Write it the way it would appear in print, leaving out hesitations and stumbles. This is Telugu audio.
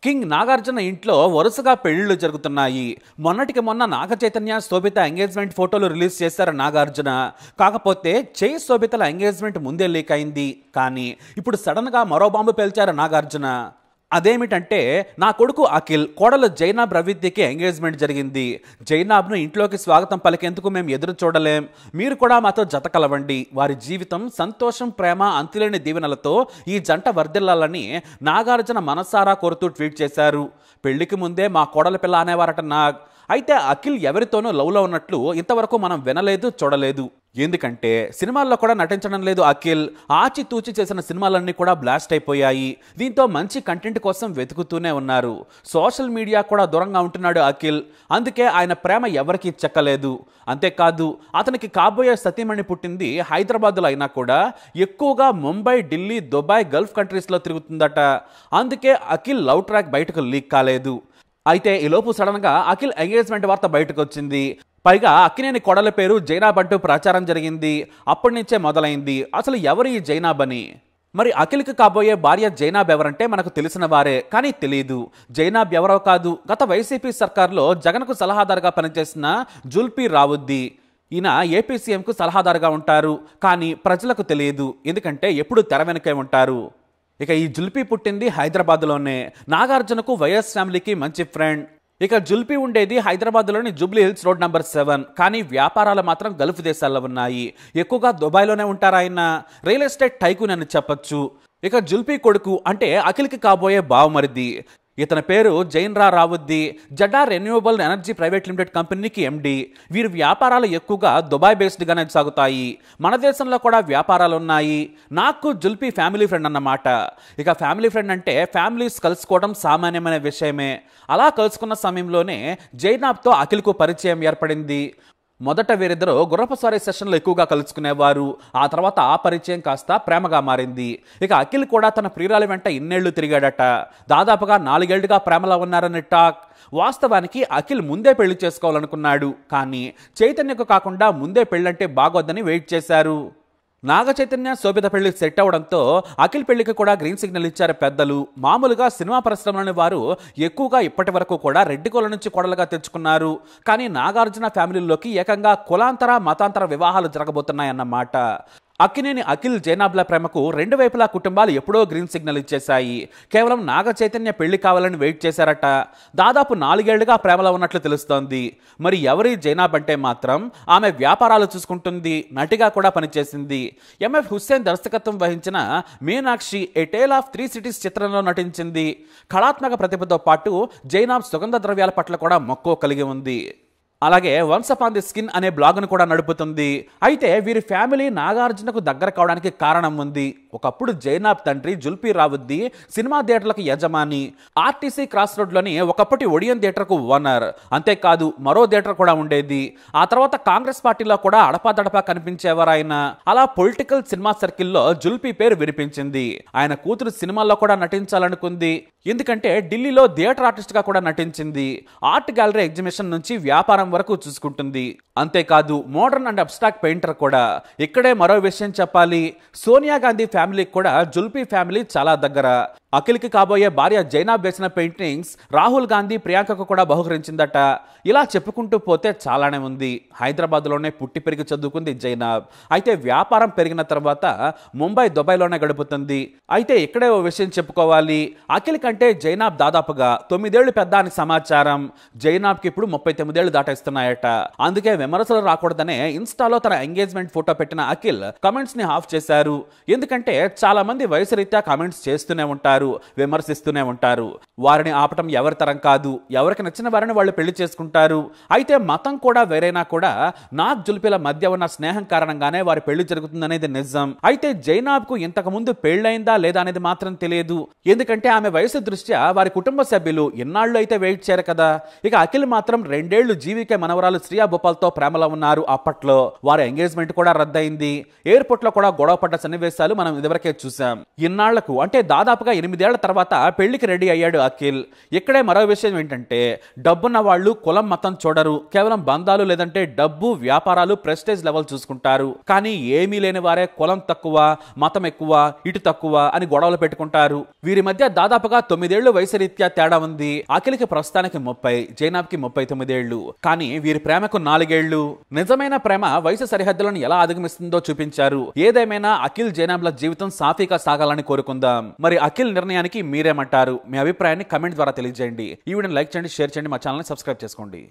కింగ్ నాగార్జున ఇంట్లో వరుసగా పెళ్లిళ్లు జరుగుతున్నాయి. మొన్నటికి మొన్న నాగ చైతన్య శోభిత ఎంగేజ్మెంట్ ఫోటోలు రిలీజ్ చేశారు నాగార్జున. కాకపోతే చేయి శోభితల ఎంగేజ్మెంట్ ముందే లీక్ అయింది. కానీ ఇప్పుడు సడన్ గా మరో బాంబు పేల్చారు నాగార్జున. అదేమిటంటే, నా కొడుకు అఖిల్, కోడలు జైనాబ్ రవిద్యకి ఎంగేజ్మెంట్ జరిగింది. జైనాబ్ను ఇంట్లోకి స్వాగతం పలికేందుకు మేము ఎదురు చూడలేం. మీరు కూడా మాతో జత కలవండి. వారి జీవితం సంతోషం, ప్రేమ, అంతులేని దీవెనలతో ఈ జంట వర్ధిల్లాలని నాగార్జున మనసారా కోరుతూ ట్వీట్ చేశారు. పెళ్లికి ముందే మా కోడల పిల్ల అనేవారట నాగ్. అయితే అఖిల్ ఎవరితోనూ లవ్లో ఉన్నట్లు ఇంతవరకు మనం వినలేదు, చూడలేదు. ఎందుకంటే సినిమాల్లో కూడా నటించడం లేదు అఖిల్. ఆచితూచి చేసిన సినిమాలన్నీ కూడా బ్లాస్ట్ అయిపోయాయి. దీంతో మంచి కంటెంట్ కోసం వెతుకుతూనే ఉన్నారు. సోషల్ మీడియా కూడా దూరంగా ఉంటున్నాడు అఖిల్. అందుకే ఆయన ప్రేమ ఎవరికీ చెక్కలేదు. అంతేకాదు, అతనికి కాబోయే సతీమణి పుట్టింది హైదరాబాద్లో అయినా కూడా ఎక్కువగా ముంబై, ఢిల్లీ, దుబాయ్, గల్ఫ్ కంట్రీస్లో తిరుగుతుందట. అందుకే అఖిల్ లవ్ ట్రాక్ బయటకు లీక్ కాలేదు. అయితే ఈలోపు సడన్ గా అఖిల్ ఎంగేజ్మెంట్ వార్త బయటకు వచ్చింది. పైగా అక్కినేని కోడల పేరు జైనాబ్ అంటూ ప్రచారం జరిగింది. అప్పటి నుంచే మొదలైంది అసలు ఎవరు ఈ జైనాబ్ అని. మరి అఖిల్కి కాబోయే భార్య జైనాబ్ ఎవరంటే మనకు తెలిసిన వారే, కానీ తెలియదు. జైనాబ్ ఎవరో కాదు, గత వైసీపీ సర్కార్లో జగన్కు సలహాదారుగా పనిచేసిన జుల్పీ రావుద్దీ. ఈయన ఏపీ సీఎంకు సలహాదారుగా ఉంటారు. కానీ ప్రజలకు తెలియదు, ఎందుకంటే ఎప్పుడు తెర వెనుకే ఉంటారు. ఇక ఈ జుల్పీ పుట్టింది హైదరాబాద్లోనే. నాగార్జునకు వైఎస్ ఫ్యామిలీకి మంచి ఫ్రెండ్. ఇక జుల్పీ ఉండేది హైదరాబాద్లోని జూబ్లీ హిల్స్ రోడ్ నెంబర్ 7. కానీ వ్యాపారాలు మాత్రం గల్ఫ్ దేశాల్లో ఉన్నాయి. ఎక్కువగా దుబాయ్లోనే ఉంటారు ఆయన. రియల్ ఎస్టేట్ టైకూన్ అని చెప్పొచ్చు. ఇక జుల్పీ కొడుకు అంటే అఖిల్కి కాబోయే బావమరిది. ఇతని పేరు జైన్రా రావుద్దీ. Jada renewable energy private limited కంపెనీకి ఎండి. వీరి వ్యాపారాలు ఎక్కువగా దుబాయ్ బేస్డ్గానే సాగుతాయి. మన దేశంలో కూడా వ్యాపారాలు ఉన్నాయి. నాకు జుల్పీ ఫ్యామిలీ ఫ్రెండ్ అన్నమాట. ఇక ఫ్యామిలీ ఫ్రెండ్ అంటే ఫ్యామిలీస్ కలుసుకోవడం సామాన్యమైన విషయమే. అలా కలుసుకున్న సమయంలోనే జైనాబ్తో అఖిల్కు పరిచయం ఏర్పడింది. మొదట వీరిద్దరూ గుర్రపుస్వారీ సెషన్లో ఎక్కువగా కలుసుకునేవారు. ఆ తర్వాత ఆ పరిచయం కాస్త ప్రేమగా మారింది. ఇక అఖిల్ కూడా తన ప్రియురాలి వెంట ఇన్నేళ్లు తిరిగాడట. దాదాపుగా 4 ఏళ్లుగా ప్రేమలో ఉన్నారని టాక్. వాస్తవానికి అఖిల్ ముందే పెళ్లి చేసుకోవాలనుకున్నాడు. కానీ చైతన్యకు కాకుండా ముందే పెళ్ళంటే బాగోద్దని వెయిట్ చేశారు. నాగ చైతన్య శోభిత పెళ్లి సెట్ అవడంతో అఖిల్ పెళ్లికి కూడా గ్రీన్ సిగ్నల్ ఇచ్చారు పెద్దలు. మామూలుగా సినిమా పరిశ్రమలోని వారు ఎక్కువగా ఇప్పటి వరకు కూడా రెడ్డి కుల నుంచి కోడలుగా తెచ్చుకున్నారు. కానీ నాగార్జున ఫ్యామిలీలోకి ఏకంగా కులాంతర, మతాంతర వివాహాలు జరగబోతున్నాయన్నమాట. అక్కినేని అఖిల్ జైనాబ్ల ప్రేమకు రెండు వైపులా కుటుంబాలు ఎప్పుడో గ్రీన్ సిగ్నల్ ఇచ్చేశాయి. కేవలం నాగ చైతన్య పెళ్లి కావాలని వెయిట్ చేశారట. దాదాపు 4 ఏళ్లుగా ప్రేమలో ఉన్నట్లు తెలుస్తోంది. మరి ఎవరి జైనాబ్ అంటే మాత్రం ఆమె వ్యాపారాలు చూసుకుంటుంది, నటిగా కూడా పనిచేసింది. ఎంఎఫ్ హుస్సేన్ దర్శకత్వం వహించిన మీనాక్షి ఏ టేల్ ఆఫ్ 3 సిటీస్ చిత్రంలో నటించింది. కళాత్మక ప్రతిభతో పాటు జైనాబ్ సుగంధ ద్రవ్యాల పట్ల కూడా మక్కువ కలిగి ఉంది. అలాగే వన్స్ అపాన్ ది స్కిన్ అనే బ్లాగ్ను కూడా నడుపుతుంది. అయితే వీరి ఫ్యామిలీ నాగార్జునకు దగ్గర కావడానికి కారణం ఉంది. ఒకప్పుడు జైనాబ్ తండ్రి జుల్పీ రావుద్దీ సినిమా థియేటర్లకు యజమాని. ఆర్టీసీ క్రాస్ రోడ్లోని ఒకప్పటి ఒడియన్ థియేటర్కు ఓనర్. అంతేకాదు మరో థియేటర్ కూడా ఉండేది. ఆ తర్వాత కాంగ్రెస్ పార్టీలో కూడా అడపాదడపా కనిపించేవారు ఆయన. అలా పొలిటికల్ సినిమా సర్కిల్లో జుల్పీ పేరు వినిపించింది. ఆయన కూతురు సినిమాల్లో కూడా నటించాలనుకుంది. ఎందుకంటే ఢిల్లీలో థియేటర్ ఆర్టిస్ట్ గా కూడా నటించింది. ఆర్ట్ గ్యాలరీ ఎగ్జిబిషన్ నుంచి వ్యాపారం వరకు చూసుకుంటుంది. అంతేకాదు మోడర్న్ అండ్ అబ్స్ట్రాక్ట్ పెయింటర్ కూడా. ఇక్కడే మరో విషయం చెప్పాలి. సోనియా గాంధీ ఫ్యామిలీకి కూడా జుల్పీ ఫ్యామిలీ చాలా దగ్గర. అఖిల్కి కాబోయే భార్య జైనాబ్ వేసిన పెయింటింగ్స్ రాహుల్ గాంధీ, ప్రియాంకకు కూడా బహుకరించిందట. ఇలా చెప్పుకుంటూ పోతే చాలానే ఉంది. హైదరాబాద్లోనే పుట్టి పెరిగి చదువుకుంది జైనాబ్. అయితే వ్యాపారం పెరిగిన తర్వాత ముంబై, దుబాయ్లోనే గడుపుతుంది. అయితే ఇక్కడే ఓ విషయం చెప్పుకోవాలి. అఖిల్ కంటే జైనాబ్ దాదాపుగా 9 ఏళ్లు పెద్ద అని సమాచారం. జైనాబ్కి ఇప్పుడు 39 ఏళ్లు దాటేస్తున్నాయట. అందుకే విమర్శలు రాకూడదనే ఇన్స్టాలో తన ఎంగేజ్మెంట్ ఫోటో పెట్టిన అఖిల్ కమెంట్స్ ని ఆఫ్ చేశారు. ఎందుకంటే చాలా మంది వయసు రీత్యా కమెంట్స్ చేస్తూనే ఉంటారు, విమర్శిస్తూనే ఉంటారు. వారిని ఆపటం ఎవరి తరం కాదు. ఎవరికి నచ్చిన వారిని వాళ్ళు పెళ్లి చేసుకుంటారు. అయితే మతం కూడా వేరైనా కూడా నాగ్ జుల్పీల మధ్య ఉన్న స్నేహం కారణంగానే వారి పెళ్లి జరుగుతుందనేది నిజం. అయితే జైనాబ్ కు ఇంతకు ముందు పెళ్లైందా లేదా అనేది మాత్రం తెలియదు. ఎందుకంటే ఆమె వయసు దృష్ట్యా వారి కుటుంబ సభ్యులు ఇన్నాళ్ళు అయితే వెయిట్ చేయరు కదా. ఇక అఖిల్ మాత్రం 2 ఏళ్లు జీవి పీకే మనవరాలు శ్రియా భోపాల్తో ప్రేమలో ఉన్నారు. అప్పట్లో వారి ఎంగేజ్మెంట్ కూడా రద్దయింది. ఎయిర్పోర్ట్ లో కూడా గొడవ పడ్డ సన్నివేశాలు మనం ఇదివరకే చూసాం. ఇన్నాళ్లకు అంటే దాదాపుగా 8 ఏళ్ల తర్వాత పెళ్లికి రెడీ అయ్యాడు అఖిల్. ఇక్కడే మరో విషయం ఏంటంటే డబ్బున్న వాళ్ళు కులం మతం చూడరు, కేవలం బంధాలు లేదంటే డబ్బు వ్యాపారాలు ప్రెస్టేజ్ లెవెల్ చూసుకుంటారు. కానీ ఏమీ లేని వారే కులం తక్కువ మతం ఎక్కువ ఇటు తక్కువ అని గొడవలు పెట్టుకుంటారు. వీరి మధ్య దాదాపుగా 9 ఏళ్లు వయసు రీత్యా తేడా ఉంది. అఖిల్కి ప్రస్తుతానికి 30, జైనాబ్కి 39 ఏళ్లు. కానీ వీరి ప్రేమకు 4 ఏళ్లు. నిజమైన ప్రేమ వయసు సరిహద్దులను ఎలా అధిగమిస్తుందో చూపించారు. ఏదేమైనా అఖిల్ జైనాబ్ల జీవితం సాఫీగా సాగాలని కోరుకుందాం. మరి అఖిల్ నిర్ణయానికి మీరేమంటారు? మీ అభిప్రాయాన్ని కమెంట్ ద్వారా తెలియజేయండి. ఈ వీడియోని లైక్ చేయండి, షేర్ చేయండి, మా ఛానల్ని సబ్స్క్రైబ్ చేసుకోండి.